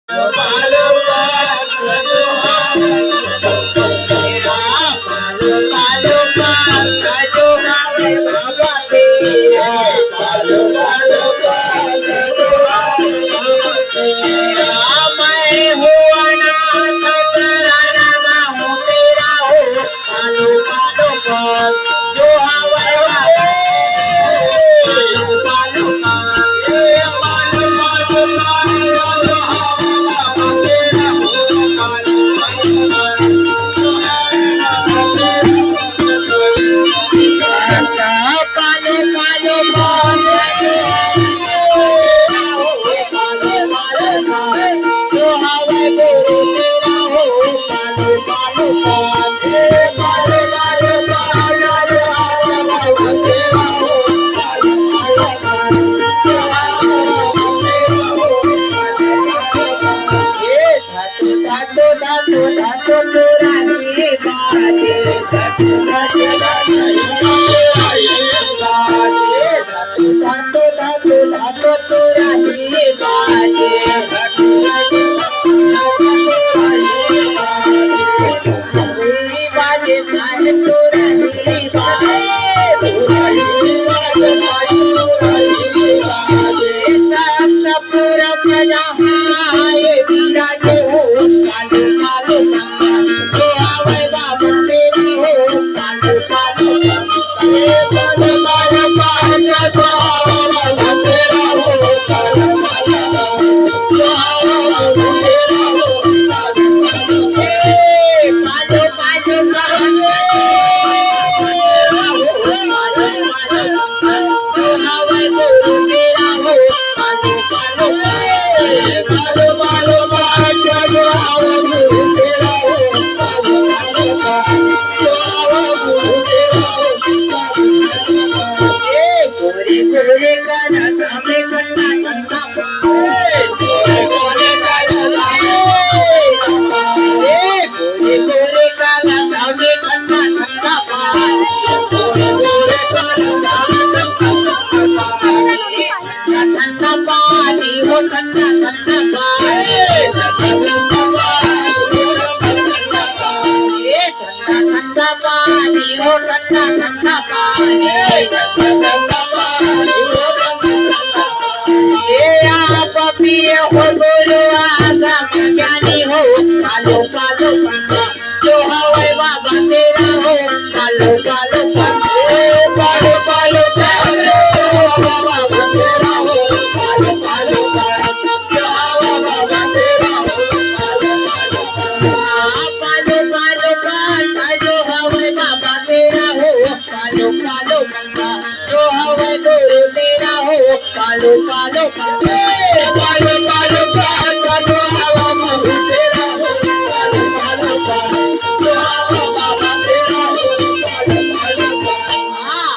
पालो पालो तेरा पालो पालो पालो हवे बाबा तेरा पालो पालो पालो तेरा मैं हूँ अनाथ तेरा नामा हूँ तेरा हो पालो पालो पालो जो हवे बाबा पालो पालो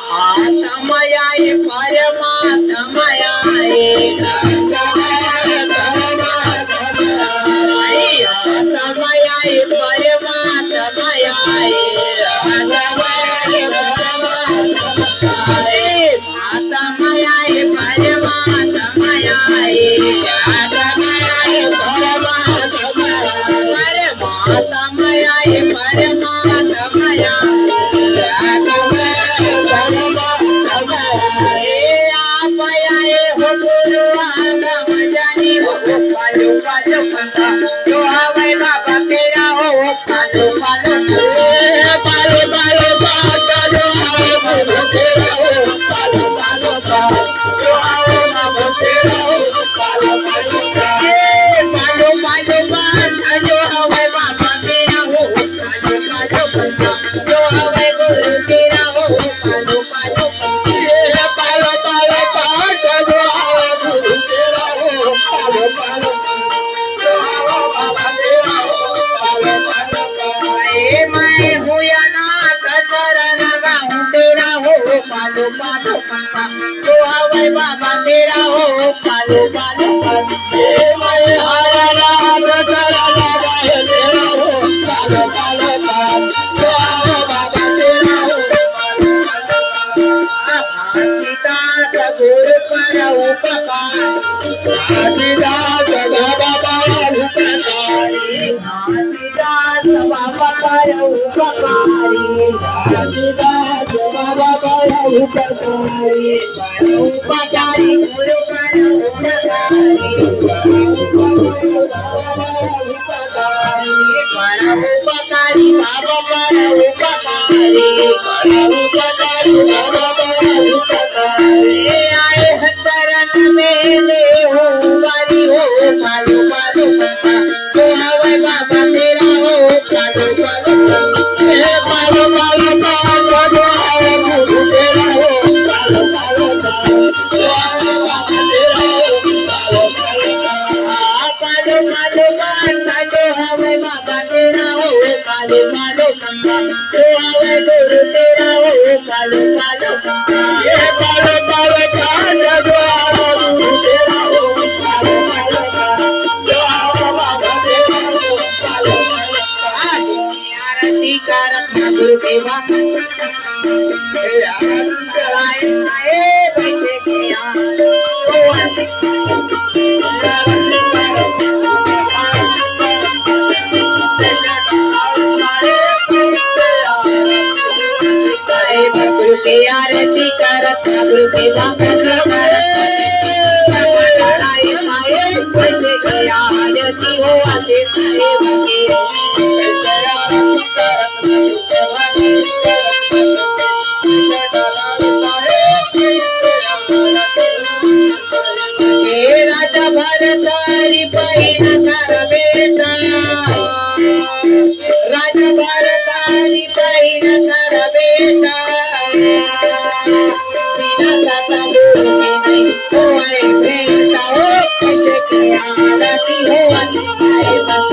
पालो पालो पालो उपकारी रामदास बाबा बड़ा उपकारी उपकारी गुरु बड़ा उपकारी बड़ा उपकारी बाबा बड़ा उपकारी बड़ा उपकारी बाबा बड़ा उपकारी आए हतरन में ले हो वारी हो कालू कालू तो हवे बाबा तेरा हो कालू कालू कालू कालू कालू आए गुरु तेरा हो कालू कालू कालू तो हवे बाबा तेरा हो कालू कालू कालू कालू कालू हवे बाबा तेरा हो कालू कालू कालू तो हवे गुरु तेरा हो कालू कालू ये कालू कालू कालू जो गुरु तेरा हो कालू कालू जो बाबा तेरा हो कालू कालू आरती करत गुरु देवा आरती कराए आए बैठे किया ओ आरती आरती करत गुरु देवा आरती हो आते राजा भरतारी बहिण कर बेटा राजा भरतारी बहिण कर बेटा बिना दाता बोले नहीं होए बेटा हो कैसे किया आरती हो आते बस